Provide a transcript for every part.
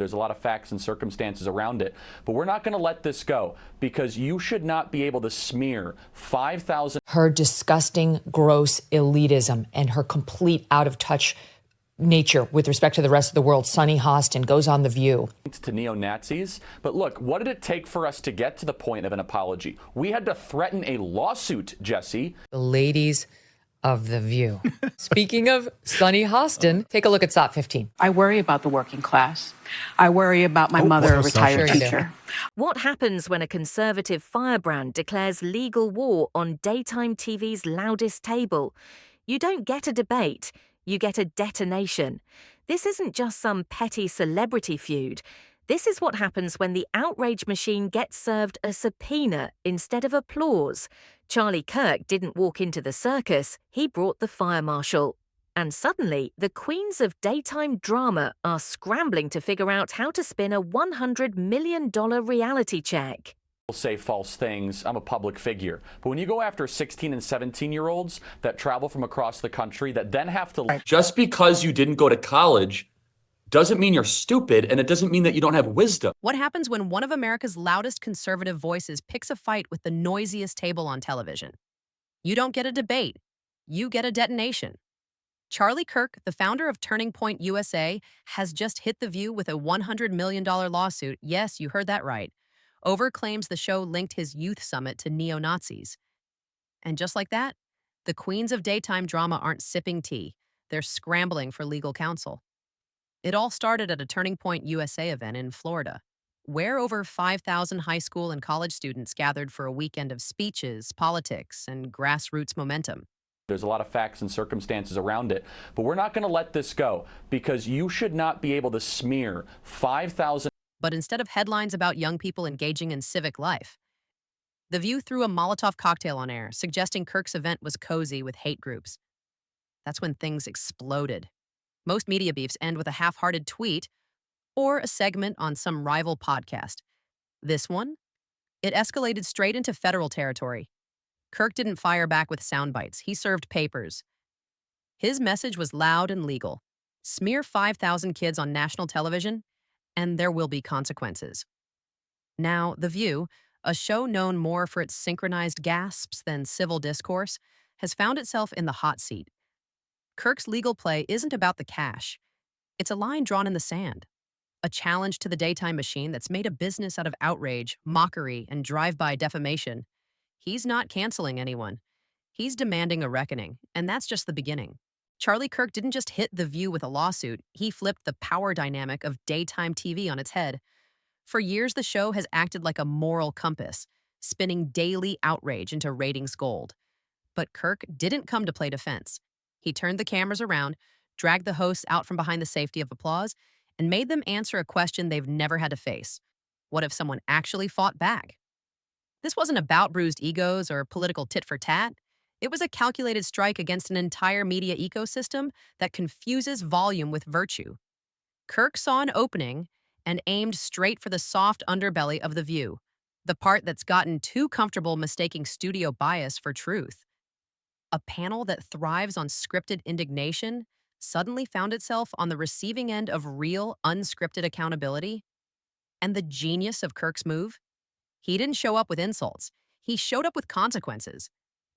There's a lot of facts and circumstances around it, but we're not going to let this go because you should not be able to smear 5,000. Her disgusting, gross elitism and her complete out of touch nature with respect to the rest of the world. Sunny Hostin goes on The View. To neo-Nazis. But look, what did it take for us to get to the point of an apology? We had to threaten a lawsuit, Jesse. The ladies of The View. Speaking of Sunny Hostin, take a look at SOT 15. I worry about the working class. I worry about my mother, a retired teacher. What happens when a conservative firebrand declares legal war on daytime TV's loudest table? You don't get a debate, you get a detonation. This isn't just some petty celebrity feud. This is what happens when the outrage machine gets served a subpoena instead of applause. Charlie Kirk didn't walk into the circus, he brought the fire marshal. And suddenly, the queens of daytime drama are scrambling to figure out how to spin a $100 million reality check. Say false things. I'm a public figure. But when you go after 16 and 17-year-olds that travel from across the country that then have to... Just because you didn't go to college doesn't mean you're stupid, and it doesn't mean that you don't have wisdom. What happens when one of America's loudest conservative voices picks a fight with the noisiest table on television? You don't get a debate. You get a detonation. Charlie Kirk, the founder of Turning Point USA, has just hit The View with a $100 million lawsuit. Yes, you heard that right. Over claims the show linked his youth summit to neo-Nazis. And just like that, the queens of daytime drama aren't sipping tea. They're scrambling for legal counsel. It all started at a Turning Point USA event in Florida, where over 5,000 high school and college students gathered for a weekend of speeches, politics, and grassroots momentum. There's a lot of facts and circumstances around it, but we're not going to let this go because you should not be able to smear 5,000. But instead of headlines about young people engaging in civic life, The View threw a Molotov cocktail on air, suggesting Kirk's event was cozy with hate groups. That's when things exploded. Most media beefs end with a half-hearted tweet or a segment on some rival podcast. This one? It escalated straight into federal territory. Kirk didn't fire back with sound bites. He served papers. His message was loud and legal. Smear 5,000 kids on national television, and there will be consequences. Now, The View, a show known more for its synchronized gasps than civil discourse, has found itself in the hot seat. Kirk's legal play isn't about the cash. It's a line drawn in the sand, a challenge to the daytime machine that's made a business out of outrage, mockery, and drive-by defamation. He's not canceling anyone. He's demanding a reckoning, and that's just the beginning. Charlie Kirk didn't just hit The View with a lawsuit, he flipped the power dynamic of daytime TV on its head. For years, the show has acted like a moral compass, spinning daily outrage into ratings gold. But Kirk didn't come to play defense. He turned the cameras around, dragged the hosts out from behind the safety of applause, and made them answer a question they've never had to face. What if someone actually fought back? This wasn't about bruised egos or political tit-for-tat. It was a calculated strike against an entire media ecosystem that confuses volume with virtue. Kirk saw an opening and aimed straight for the soft underbelly of The View, the part that's gotten too comfortable mistaking studio bias for truth. A panel that thrives on scripted indignation suddenly found itself on the receiving end of real, unscripted accountability. And the genius of Kirk's move? He didn't show up with insults. He showed up with consequences.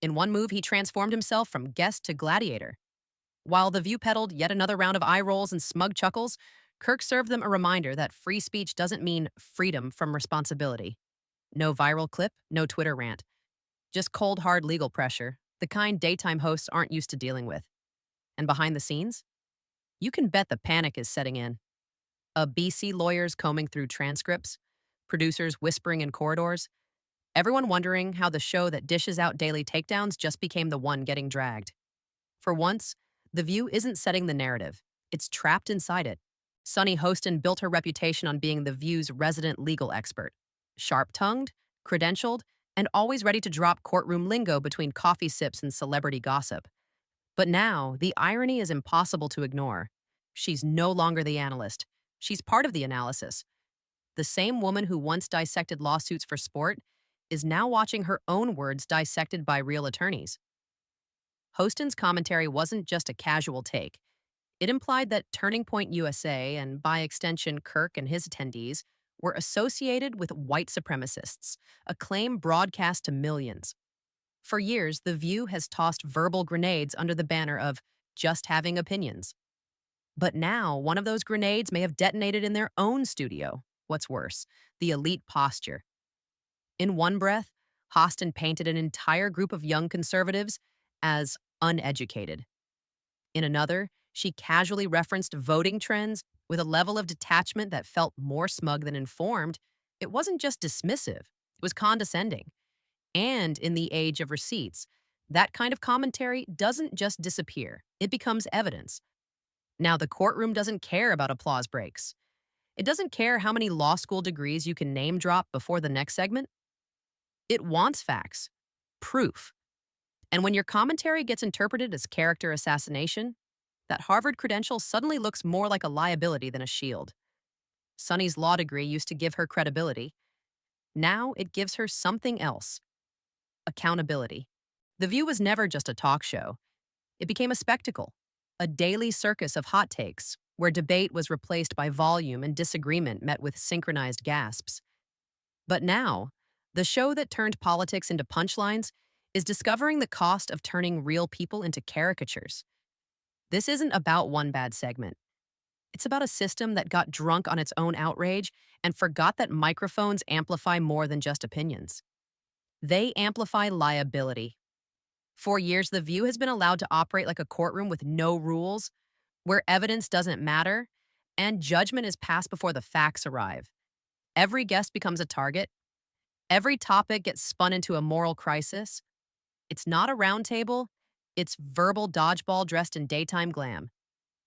In one move, he transformed himself from guest to gladiator. While The View peddled yet another round of eye rolls and smug chuckles, Kirk served them a reminder that free speech doesn't mean freedom from responsibility. No viral clip, no Twitter rant. Just cold, hard legal pressure, the kind daytime hosts aren't used to dealing with. And behind the scenes, you can bet the panic is setting in. BC lawyers combing through transcripts, producers whispering in corridors, everyone wondering how the show that dishes out daily takedowns just became the one getting dragged. For once, The View isn't setting the narrative. It's trapped inside it. Sunny Hostin built her reputation on being The View's resident legal expert. Sharp-tongued, credentialed, and always ready to drop courtroom lingo between coffee sips and celebrity gossip. But now, the irony is impossible to ignore. She's no longer the analyst. She's part of the analysis. The same woman who once dissected lawsuits for sport is now watching her own words dissected by real attorneys. Hostin's commentary wasn't just a casual take. It implied that Turning Point USA, and by extension Kirk and his attendees, were associated with white supremacists, a claim broadcast to millions. For years, The View has tossed verbal grenades under the banner of just having opinions. But now, one of those grenades may have detonated in their own studio. What's worse, the elite posture. In one breath, Hostin painted an entire group of young conservatives as uneducated. In another, she casually referenced voting trends with a level of detachment that felt more smug than informed. It wasn't just dismissive, it was condescending. And in the age of receipts, that kind of commentary doesn't just disappear, it becomes evidence. Now, the courtroom doesn't care about applause breaks. It doesn't care how many law school degrees you can name drop before the next segment. It wants facts, proof. And when your commentary gets interpreted as character assassination, that Harvard credential suddenly looks more like a liability than a shield. Sunny's law degree used to give her credibility. Now it gives her something else. Accountability. The View was never just a talk show. It became a spectacle, a daily circus of hot takes, where debate was replaced by volume and disagreement met with synchronized gasps. But now, the show that turned politics into punchlines is discovering the cost of turning real people into caricatures. This isn't about one bad segment. It's about a system that got drunk on its own outrage and forgot that microphones amplify more than just opinions. They amplify liability. For years, The View has been allowed to operate like a courtroom with no rules, where evidence doesn't matter, and judgment is passed before the facts arrive. Every guest becomes a target. Every topic gets spun into a moral crisis. It's not a round table, it's verbal dodgeball dressed in daytime glam.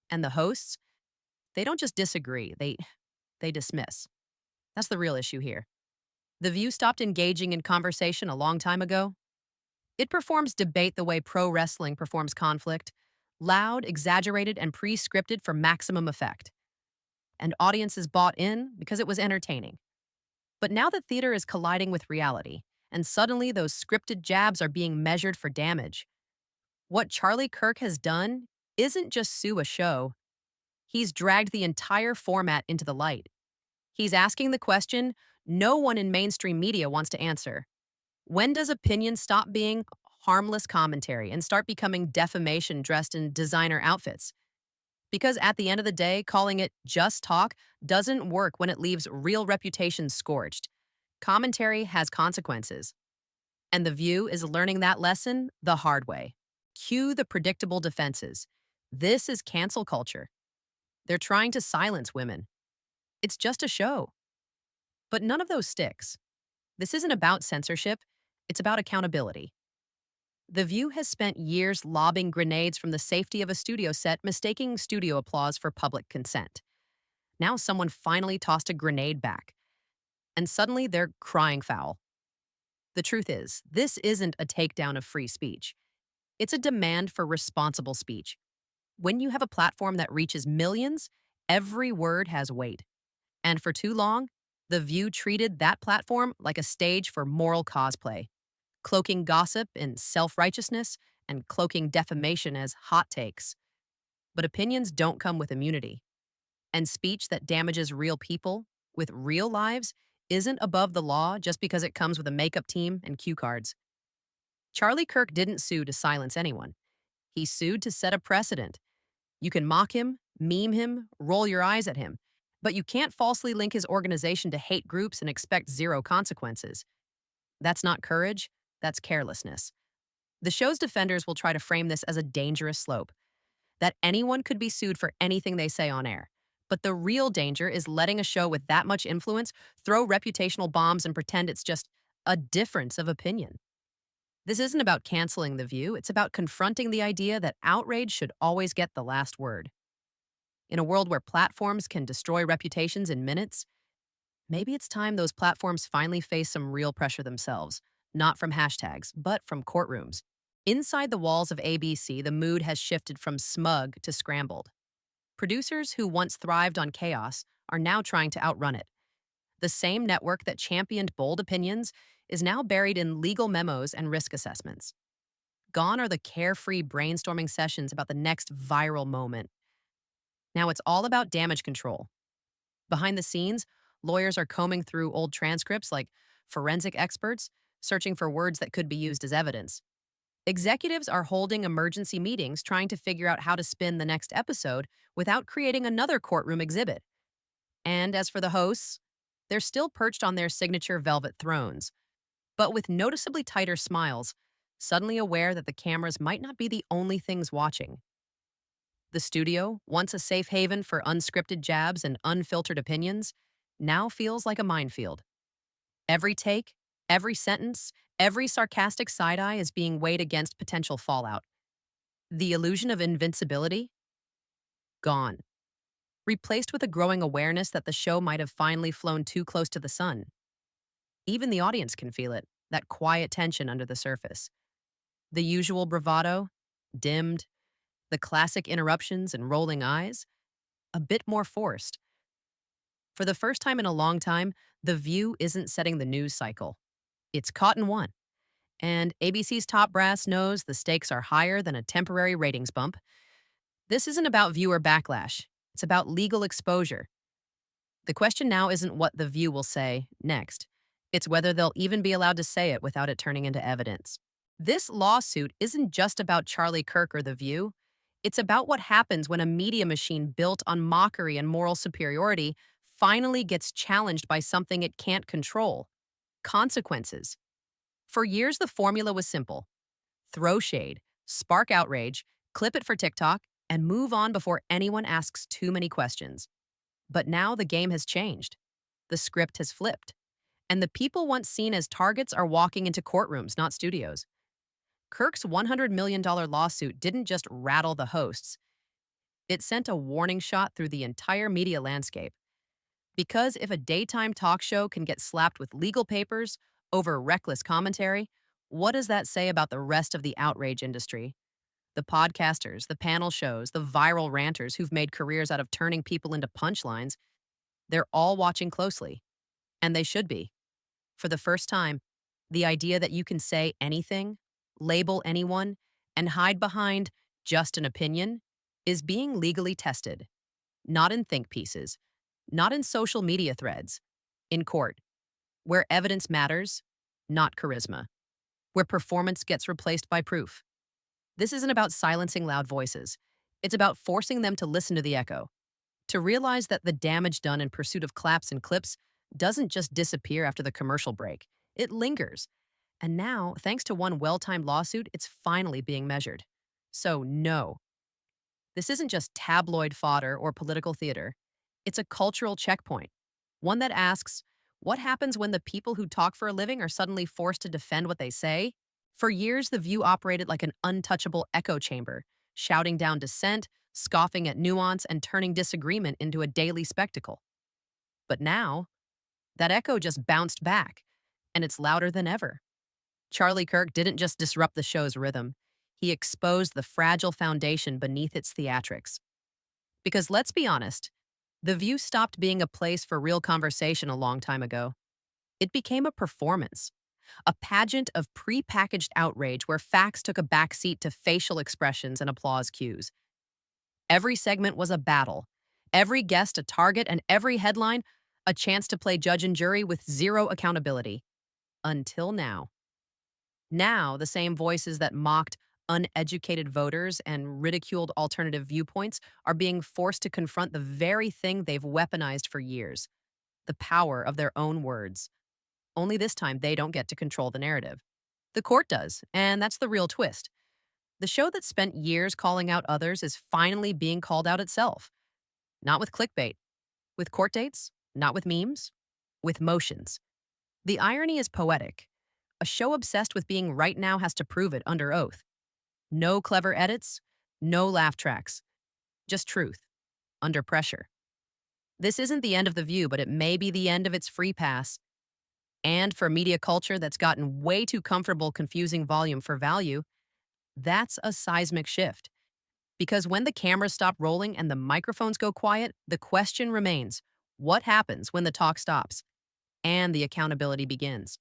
And the hosts, they don't just disagree, they dismiss. That's the real issue here. The View stopped engaging in conversation a long time ago. It performs debate the way pro wrestling performs conflict, loud, exaggerated, and pre-scripted for maximum effect. And audiences bought in because it was entertaining. But now the theater is colliding with reality, and suddenly those scripted jabs are being measured for damage. What Charlie Kirk has done isn't just sue a show. He's dragged the entire format into the light. He's asking the question no one in mainstream media wants to answer. When does opinion stop being harmless commentary and start becoming defamation dressed in designer outfits? Because at the end of the day, calling it just talk doesn't work when it leaves real reputations scorched. Commentary has consequences. And The View is learning that lesson the hard way. Cue the predictable defenses. This is cancel culture. They're trying to silence women. It's just a show. But none of those sticks. This isn't about censorship. It's about accountability. The View has spent years lobbing grenades from the safety of a studio set, mistaking studio applause for public consent. Now someone finally tossed a grenade back. And suddenly they're crying foul. The truth is, this isn't a takedown of free speech. It's a demand for responsible speech. When you have a platform that reaches millions, every word has weight. And for too long, The View treated that platform like a stage for moral cosplay, cloaking gossip in self-righteousness and cloaking defamation as hot takes. But opinions don't come with immunity. And speech that damages real people with real lives isn't above the law just because it comes with a makeup team and cue cards. Charlie Kirk didn't sue to silence anyone. He sued to set a precedent. You can mock him, meme him, roll your eyes at him, but you can't falsely link his organization to hate groups and expect zero consequences. That's not courage, that's carelessness. The show's defenders will try to frame this as a dangerous slope, that anyone could be sued for anything they say on air. But the real danger is letting a show with that much influence throw reputational bombs and pretend it's just a difference of opinion. This isn't about canceling The View, it's about confronting the idea that outrage should always get the last word. In a world where platforms can destroy reputations in minutes, maybe it's time those platforms finally face some real pressure themselves, not from hashtags, but from courtrooms. Inside the walls of ABC, the mood has shifted from smug to scrambled. Producers who once thrived on chaos are now trying to outrun it. The same network that championed bold opinions is now buried in legal memos and risk assessments. Gone are the carefree brainstorming sessions about the next viral moment. Now it's all about damage control. Behind the scenes, lawyers are combing through old transcripts like forensic experts, searching for words that could be used as evidence. Executives are holding emergency meetings trying to figure out how to spin the next episode without creating another courtroom exhibit. And as for the hosts, they're still perched on their signature velvet thrones, but with noticeably tighter smiles, suddenly aware that the cameras might not be the only things watching. The studio, once a safe haven for unscripted jabs and unfiltered opinions, now feels like a minefield. Every take, every sentence, every sarcastic side-eye is being weighed against potential fallout. The illusion of invincibility? Gone. Replaced with a growing awareness that the show might have finally flown too close to the sun. Even the audience can feel it, that quiet tension under the surface. The usual bravado, dimmed, the classic interruptions and rolling eyes, a bit more forced. For the first time in a long time, The View isn't setting the news cycle. It's caught in one. And ABC's top brass knows the stakes are higher than a temporary ratings bump. This isn't about viewer backlash. It's about legal exposure. The question now isn't what The View will say next. It's whether they'll even be allowed to say it without it turning into evidence. This lawsuit isn't just about Charlie Kirk or The View. It's about what happens when a media machine built on mockery and moral superiority finally gets challenged by something it can't control. Consequences. For years, the formula was simple. Throw shade, spark outrage, clip it for TikTok, and move on before anyone asks too many questions. But now the game has changed. The script has flipped. And the people once seen as targets are walking into courtrooms, not studios. Kirk's $100 million lawsuit didn't just rattle the hosts. It sent a warning shot through the entire media landscape. Because if a daytime talk show can get slapped with legal papers over reckless commentary, what does that say about the rest of the outrage industry? The podcasters, the panel shows, the viral ranters who've made careers out of turning people into punchlines, they're all watching closely. And they should be. For the first time, the idea that you can say anything, label anyone, and hide behind just an opinion is being legally tested. Not in think pieces, not in social media threads, in court, where evidence matters, not charisma, where performance gets replaced by proof. This isn't about silencing loud voices. It's about forcing them to listen to the echo, to realize that the damage done in pursuit of claps and clips doesn't just disappear after the commercial break. It lingers. And now, thanks to one well-timed lawsuit, it's finally being measured. So, no. This isn't just tabloid fodder or political theater. It's a cultural checkpoint, one that asks, what happens when the people who talk for a living are suddenly forced to defend what they say? For years, The View operated like an untouchable echo chamber, shouting down dissent, scoffing at nuance, and turning disagreement into a daily spectacle. But now, that echo just bounced back, and it's louder than ever. Charlie Kirk didn't just disrupt the show's rhythm. He exposed the fragile foundation beneath its theatrics. Because let's be honest, The View stopped being a place for real conversation a long time ago. It became a performance, a pageant of pre-packaged outrage where facts took a backseat to facial expressions and applause cues. Every segment was a battle, every guest a target, and every headline a chance to play judge and jury with zero accountability. Until now. Now, the same voices that mocked uneducated voters and ridiculed alternative viewpoints are being forced to confront the very thing they've weaponized for years, the power of their own words. Only this time, they don't get to control the narrative. The court does, and that's the real twist. The show that spent years calling out others is finally being called out itself. Not with clickbait. With court dates, not with memes, with motions. The irony is poetic. A show obsessed with being right now has to prove it under oath. No clever edits, no laugh tracks. Just truth, under pressure. This isn't the end of The View, but it may be the end of its free pass. And for media culture that's gotten way too comfortable confusing volume for value, that's a seismic shift. Because when the cameras stop rolling and the microphones go quiet, the question remains, what happens when the talk stops and the accountability begins?